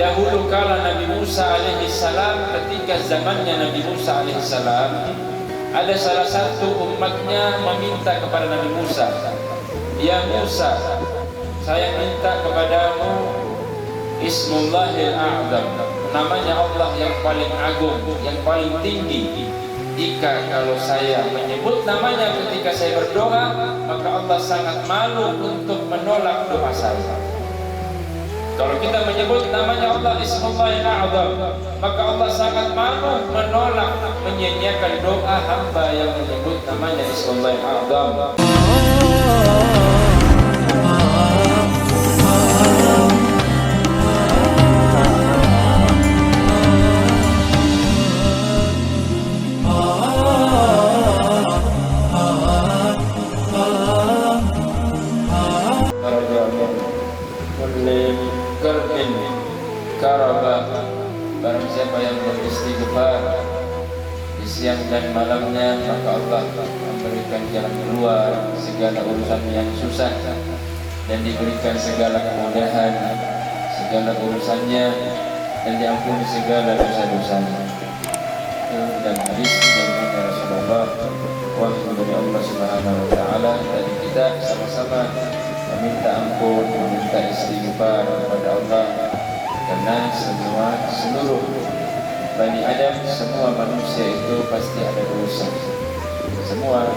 dahulu kala Nabi Musa alaihissalam, ketika zamannya Nabi Musa alaihissalam, ada salah satu umatnya meminta kepada Nabi Musa, "Ya Musa, saya minta kepadamu Ismullahil A'zam, namanya Allah yang paling agung, yang paling tinggi. Jika kalau saya menyebut namanya ketika saya berdoa, maka Allah sangat malu untuk menolak doa saya." Kalau kita menyebut namanya Allah Ismullahil A'zam, maka Allah sangat malu menolak, menyia-nyiakan doa hamba yang menyebut namanya Ismullahil A'zam. Barang siapa yang beristighfar di siang dan malamnya, maka Allah memberikan jalan keluar segala urusan yang susah dan diberikan segala kemudahan segala urusannya dan diampuni segala dosa-dosanya. Dan hadis dari Rasulullah wahyu dari Allah Subhanahu wa taala, dan kita sama-sama meminta ampun, meminta istighfar kepada Allah. Karena seluruh Bani Adam, semua manusia itu pasti ada dosa. Semua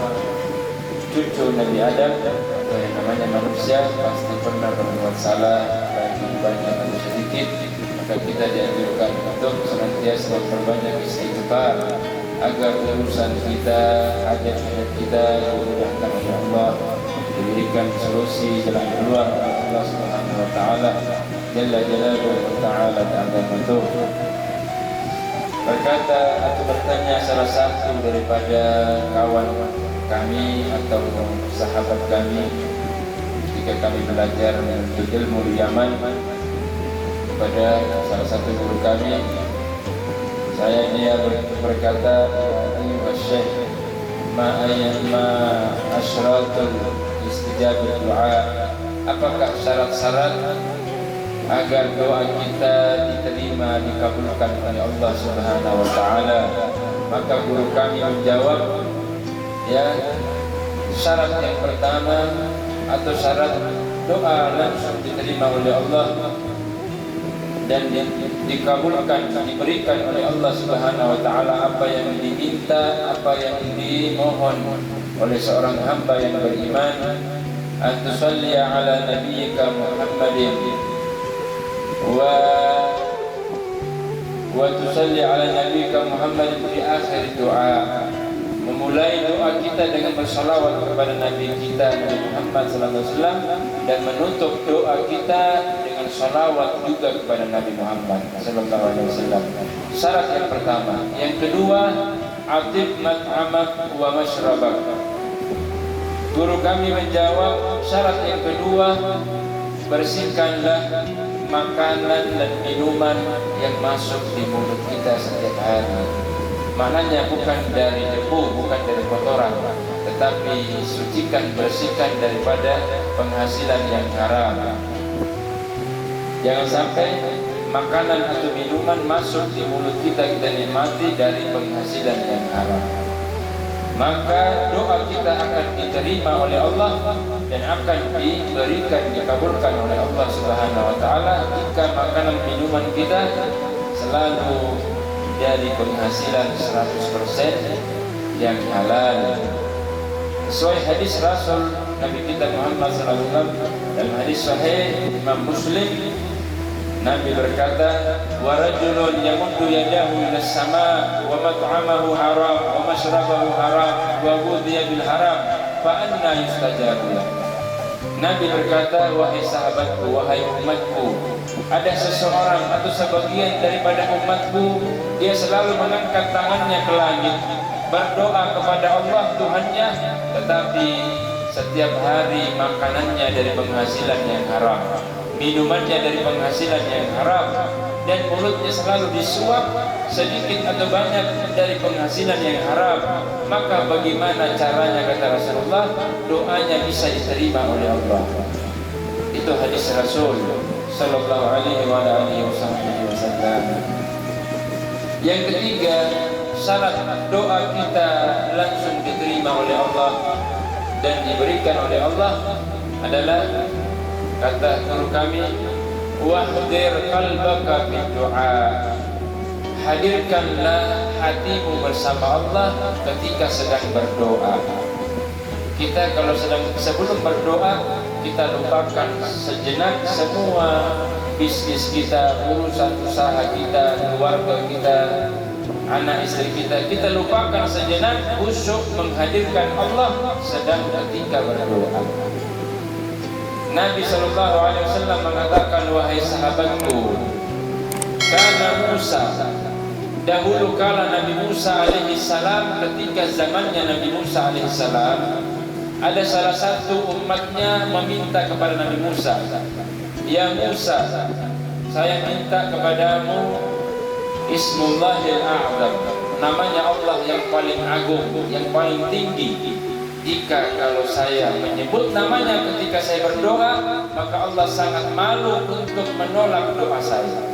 cucu Nabi Adam atau yang namanya manusia pasti pernah berbuat salah, baik banyak atau sedikit. Maka kita dianjurkan untuk senantiasa memperbanyak istighfar agar urusan kita, hajat kita dimudahkan oleh Allah, diberikan solusi jalan keluar oleh Allah Subhanahu wa taala. Jalla jalaluhu wa ta'ala ta'zamatuh. Berkata atau bertanya salah satu daripada kawan kami atau sahabat kami ketika kami belajar ilmu di Yaman kepada salah satu guru kami, dia berkata, "Ayuha Syekh, ma asyratul istijabah du'a?" Apakah syarat-syarat agar doa kita diterima, dikabulkan oleh Allah Subhanahu wa taala? Maka guru kami menjawab, ya, syarat yang pertama atau syarat doa langsung diterima oleh Allah dan dikabulkan, diberikan oleh Allah Subhanahu wa taala apa yang diminta, apa yang dimohon oleh seorang hamba yang beriman, an tusalli ala nabiyyika Muhammadin wa tusalli ala nabiyyika Muhammad di akhir doa. Memulai doa kita dengan bersalawat kepada Nabi kita Nabi Muhammad sallallahu alaihi wasallam dan menutup doa kita dengan salawat juga kepada Nabi Muhammad sallallahu alaihi wasallam. Syarat yang pertama. Yang kedua, atib mat'amak wa mashrabak. Guru kami menjawab, syarat yang kedua, bersihkanlah makanan dan minuman yang masuk di mulut kita setiap hari. Maknanya bukan dari debu, bukan dari kotoran, tetapi sucikan, bersihkan daripada penghasilan yang haram. Jangan sampai makanan atau minuman masuk di mulut kita nikmati dari penghasilan yang haram. Maka doa kita akan diterima oleh Allah dan akan diberikan, dikabulkan oleh Allah Subhanahu wa taala jika makanan minuman kita selalu dari penghasilan 100% yang halal. Sesuai hadis Rasul Nabi kita Muhammad sallallahu alaihi wasallam dalam hadis sahih Imam Muslim, Nabi berkata, "Wa rajulun yamuddu yadahu ila as-sama' wa mat'amahu haram wa mashrabahu haram wa ghudhiya bil haram fa anna yustajabu lahu." Nabi berkata, "Wahai sahabatku, wahai umatku, ada seseorang atau sebagian daripada umatku, dia selalu mengangkat tangannya ke langit, berdoa kepada Allah Tuhannya, tetapi setiap hari makanannya dari penghasilan yang haram, minumannya dari penghasilan yang haram, dan mulutnya selalu disuap sedikit atau banyak dari penghasilan yang haram. Maka bagaimana caranya, kata Rasulullah, doanya bisa diterima oleh Allah?" Itu hadis Rasul sallallahu alaihi wa alihi wasallam. Yang ketiga, syarat doa kita langsung diterima oleh Allah dan diberikan oleh Allah adalah, kata guru kami, wahdir qalbaka bid du'a. Hadirkanlah hatimu bersama Allah ketika sedang berdoa. Kita kalau sebelum berdoa, kita lupakan sejenak semua bisnis kita, urusan usaha kita, keluarga kita, anak istri kita. Kita lupakan sejenak, khusyuk menghadirkan Allah sedang ketika berdoa. Nabi SAW mengatakan, wahai sahabatku, karena Musa, dahulu kala Nabi Musa alaihissalam, ketika zamannya Nabi Musa alaihissalam, ada salah satu umatnya meminta kepada Nabi Musa, ya Musa, saya minta kepadamu Ismullahil A'zam, namanya Allah yang paling agung, yang paling tinggi. Jika kalau saya menyebut namanya ketika saya berdoa, maka Allah sangat malu untuk menolak doa saya.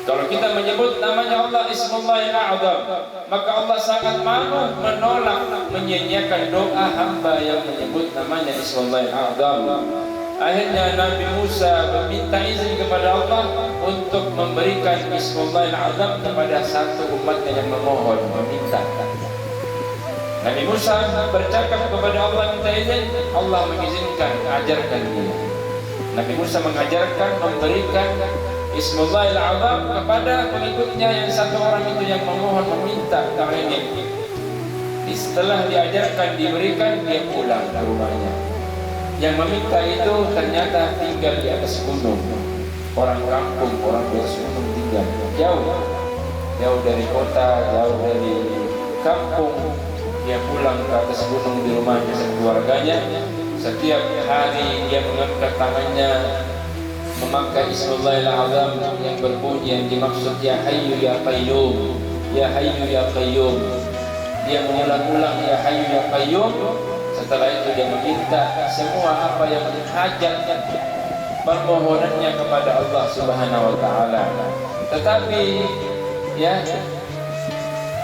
Kalau kita menyebut namanya Allah Ismullahil A'zam, maka Allah sangat malu menolak, menyanyiakan doa hamba yang menyebut namanya Ismullahil A'zam. Akhirnya Nabi Musa meminta izin kepada Allah untuk memberikan Ismullahil A'zam kepada satu umatnya yang memohon, meminta. Nabi Musa bercakap kepada Allah, minta izin, Allah mengizinkan, ajarkan dia. Nabi Musa mengajarkan, memberikan Ismullahil A'zam kepada pengikutnya yang satu orang itu yang memohon, meminta ini. Setelah diajarkan, diberikan, dia pulang ke rumahnya. Yang meminta itu ternyata tinggal di atas gunung, orang kampung, orang di atas gunung tinggal jauh dari kota, jauh dari kampung. Dia pulang ke atas gunung di rumahnya keluarganya. Setiap hari dia mengangkat tangannya, memakai Ismullahil A'zam yang berbunyi, yang dimaksud ya Hayyu ya Qayyum, ya Hayyu ya Qayyum. Dia mengulang-ulang ya Hayyu ya Qayyum. Setelah itu dia meminta semua apa yang hajatnya, permohonannya kepada Allah Subhanahu wa taala. Tetapi ya,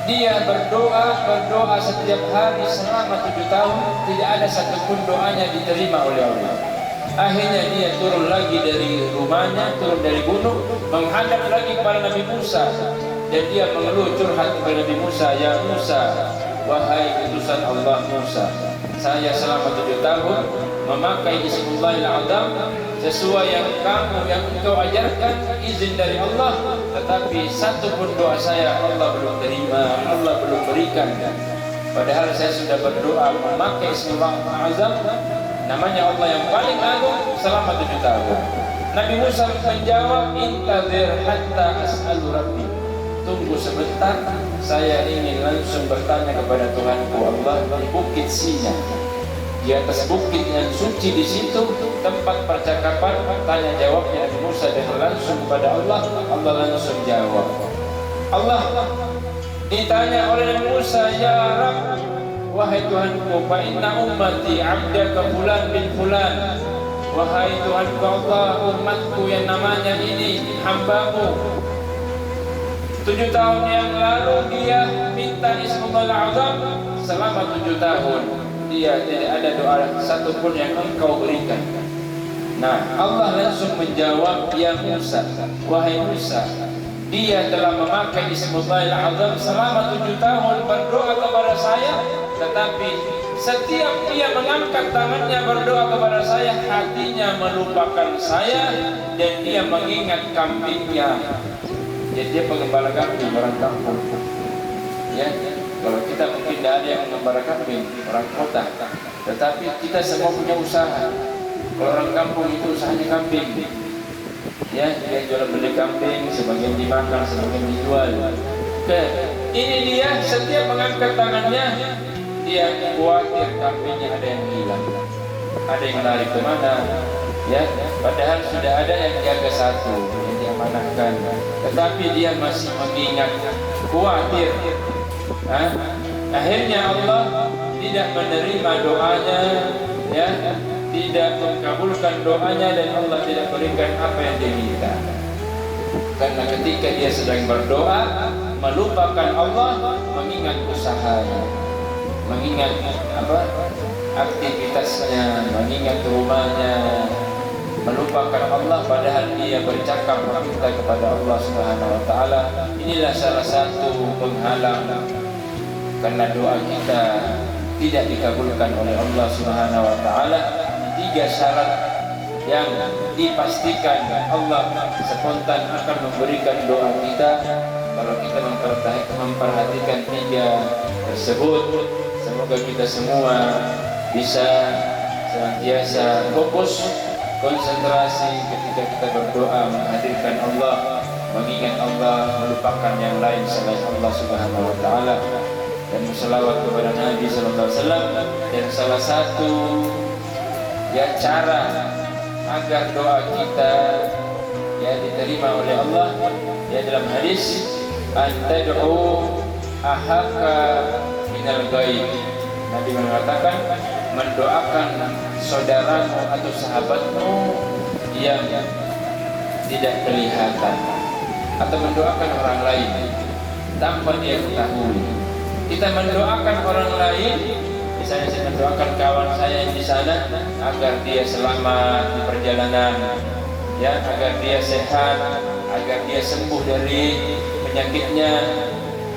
dia berdoa setiap hari selama 7 tahun, tidak ada satupun doanya diterima oleh Allah. Akhirnya dia turun lagi dari rumahnya, turun dari gunung, menghadap lagi kepada Nabi Musa, dan dia mengeluh curhat kepada Nabi Musa, ya Musa, wahai utusan Allah Musa, saya selama 7 tahun memakai Ismullahil A'zam sesuai yang engkau ajarkan, izin dari Allah, tetapi satu pun doa saya Allah belum terima, Allah belum berikan. Padahal saya sudah berdoa memakai Ismullahil A'zam, namanya Allah yang paling agung, selama 7 tahun. Nabi Musa menjawab, intazir hatta as'alu Rabbi, tunggu sebentar, saya ingin langsung bertanya kepada Tuhanku Allah di Bukit Sina. Di atas bukit yang suci, di situ tempat percakapan, tanya jawabnya Nabi Musa dengan langsung kepada Allah. Allah langsung jawab. Allah ditanya oleh Nabi Musa, ya Rabb, wahai Tuhanku, fa inna ummati abdaka fulan bin fulan, wahai Tuhanku Allah, umatku yang namanya ini hambamu, 7 tahun yang lalu dia minta Ismullahil A'zam, selama 7 tahun dia tidak ada doa satupun yang engkau berikan. Nah, Allah langsung menjawab, ya Musa, wahai Musa, dia telah memakai Ismullahil A'zam selama 7 tahun berdoa kepada saya, tetapi setiap dia mengangkat tangannya berdoa kepada saya, hatinya melupakan saya dan dia mengingat kambingnya. Jadi dia pengembala kambing, orang kampung. Ya, kalau kita mungkin tidak ada yang mengembala kambing, orang kota. Tetapi kita semua punya usaha. Kalau orang kampung itu usahanya kambing. Ya, dia jual beli kambing, sebagian dimakan, sebagian dijual. Ini dia setiap mengangkat tangannya, dia khawatir kambingnya ada yang hilang, ada yang lari kemana. Ya, padahal sudah ada yang jaga satu, yang diamanahkan, tetapi dia masih mengingat, khawatir. Akhirnya Allah tidak menerima doanya, ya, tidak mengabulkan doanya dan Allah tidak berikan apa yang dia minta. Karena ketika dia sedang berdoa, melupakan Allah, mengingat usahanya, mengingat aktivitasnya, mengingat rumahnya, melupakan Allah padahal dia bercakap meminta kepada Allah Subhanahu wa taala. Inilah salah satu penghalang karena doa kita tidak dikabulkan oleh Allah Subhanahu wa taala. 3 syarat yang dipastikan Allah spontan akan memberikan doa kita kalau kita memperhatikan 3 tersebut. Semoga kita semua bisa senantiasa fokus, konsentrasi ketika kita berdoa, menghadirkan Allah, mengingat Allah, melupakan yang lain selain Allah Subhanahu wa taala, dan berselawat kepada Nabi sallallahu alaihi wasallam. Dan salah satu cara agar doa kita diterima oleh Allah dalam hadis, antad'u ahaka minal ghaib. Nabi mengatakan, mendoakan saudaramu atau sahabatmu yang tidak kelihatan, atau mendoakan orang lain tanpa dia ketahui. Kita mendoakan orang lain, misalnya saya mendoakan kawan saya yang di sana agar dia selamat di perjalanan, agar dia sehat, agar dia sembuh dari penyakitnya.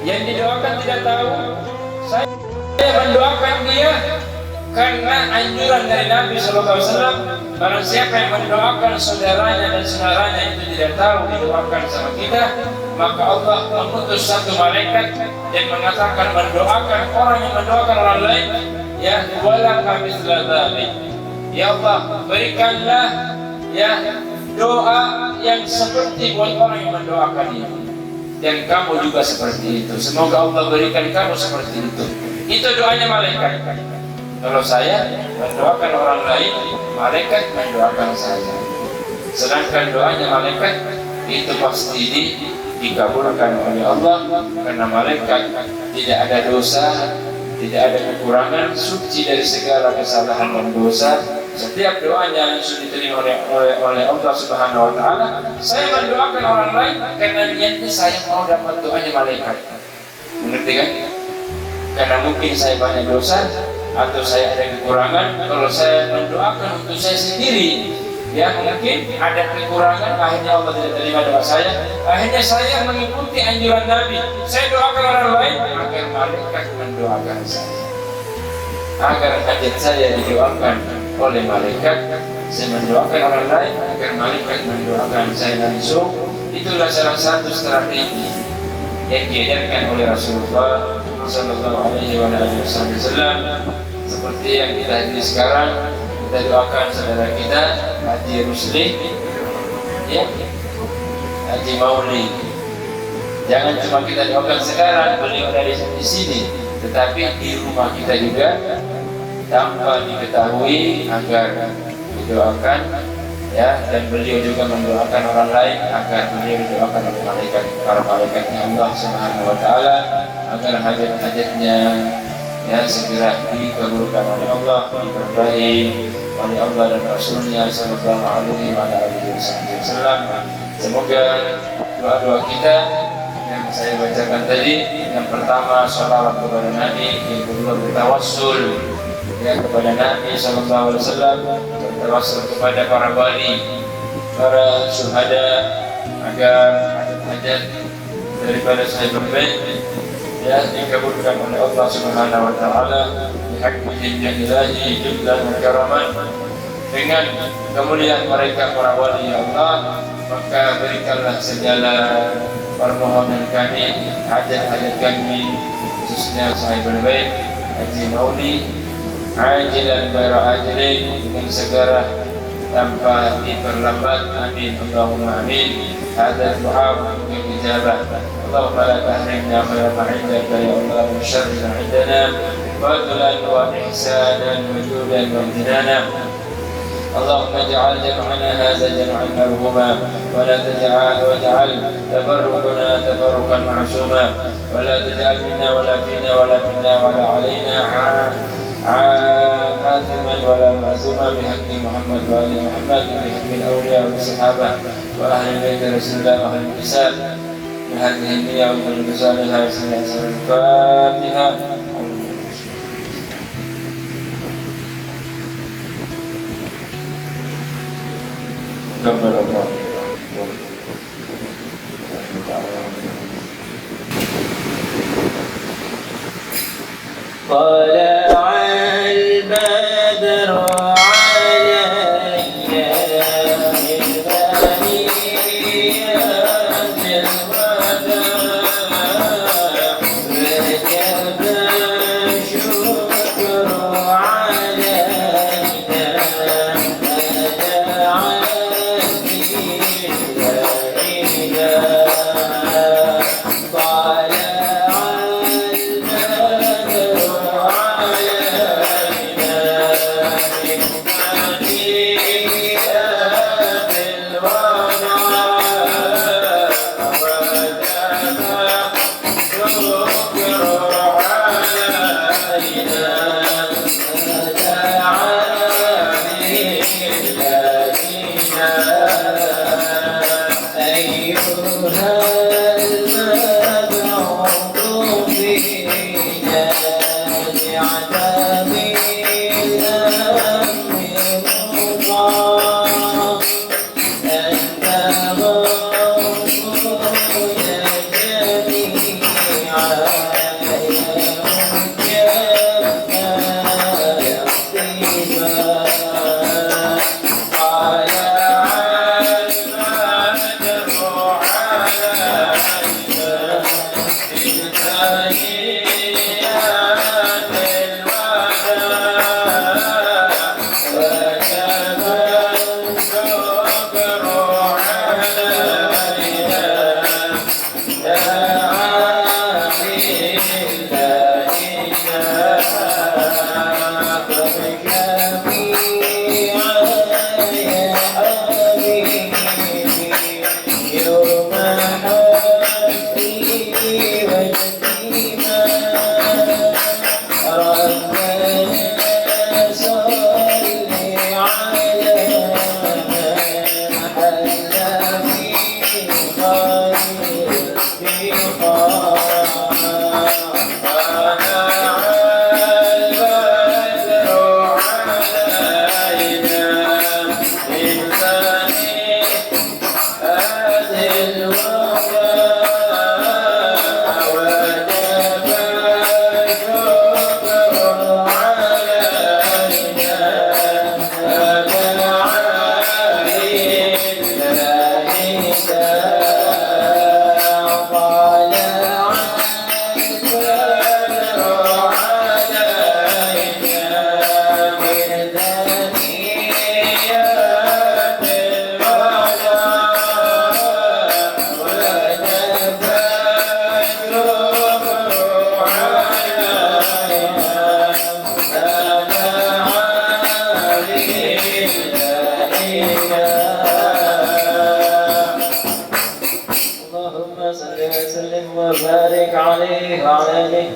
Yang didoakan tidak tahu. Saya mendoakan dia karena anjuran dari Nabi SAW. Barang siapa yang mendoakan saudaranya dan saudaranya itu tidak tahu didoakan sama kita, maka Allah mengutus satu malaikat dan mengatakan mendoakan orang yang mendoakan orang lain, wala kamitsla dzalik. Ya Allah, berikanlah doa yang seperti buat orang yang mendoakan ini, dan kamu juga seperti itu. Semoga Allah berikan kamu seperti itu. Itu doanya malaikat. Kalau saya mendoakan orang lain, malaikat mendoakan saya. Sedangkan doanya malaikat itu pasti dikabulkan oleh Allah, karena malaikat tidak ada dosa, tidak ada kekurangan, suci dari segala kesalahan dan dosa. Setiap doanya sudah diterima oleh Allah Subhanahu wa taala. Saya mendoakan orang lain karena niatnya saya mau dapat doanya malaikat. Mengerti kan? Karena mungkin saya banyak dosa atau saya ada kekurangan. Kalau saya mendoakan untuk saya sendiri, mungkin ada kekurangan, akhirnya Allah tidak terima doa saya. Akhirnya saya mengikuti anjuran Nabi, saya doakan orang lain agar malaikat mendoakan saya, agar hajat saya didoakan oleh malaikat. Saya mendoakan orang lain agar malaikat mendoakan saya langsung. Itulah salah satu strategi yang diajarkan oleh Rasulullah Sallallahu Alaihi Wasallam. Seperti yang kita hadiri sekarang, kita doakan saudara kita Haji Rusli, Haji Mauli. Jangan cuma kita doakan sekarang beliau dari di sini, tetapi di rumah kita juga tanpa diketahui agar didoakan, dan beliau juga mendoakan orang lain agar beliau didoakan oleh malaikat, para malaikatnya Allah Subhanahu wa taala, agar hajat-hajatnya segera dikabulkan oleh Allah, diberkahi oleh Allah dan Rasulnya Sallallahu Alaihi Wasallam. Semoga doa-doa kita yang saya bacakan tadi, yang pertama sholawat kepada Nabi, yang kedua bertawassul kepada Nabi Sallallahu Alaihi Wasallam, bertawassul kepada para wali, para syuhada, agar hajat-hajat daripada sahabat baik dikabulkan oleh Allah Subhanahu wa taala bihaqqihi jalilahi jalla wa karaman. Dengan kemuliaan mereka para wali Allah, maka berikanlah segala permohonan kami, hajat-hajat kami, khususnya sahabat baik Haji Mauli, ajilan ghaira ajilin, dengan segera tanpa diperlambat. Amin Allahumma amin. Hadza du'a yang ijabah. اللهم لا تحرمنا خير ما عندك يا الله من شر ما عندنا، فضلا واحسانا وجودا وامتنانا. اللهم اجعل جمعنا هذا جمعا مرحوما، ولا واجعل تفرقنا تفرقا معصوما، ولا تجعل منا ولا فينا ولا منا ولا علينا حاتما ولا معزوما بحق محمد وآل محمد بحق الأولياء والصحابة وأهل بيت رسول الله وأهل الكتاب بهذه النية وكل بصالحها وسلم الفاتحة. كبر الله. طلع البدر علي من ثنيات الوداع وجب الشكر علينا اللهم صل وسلم وبارك عليه وعلى آله.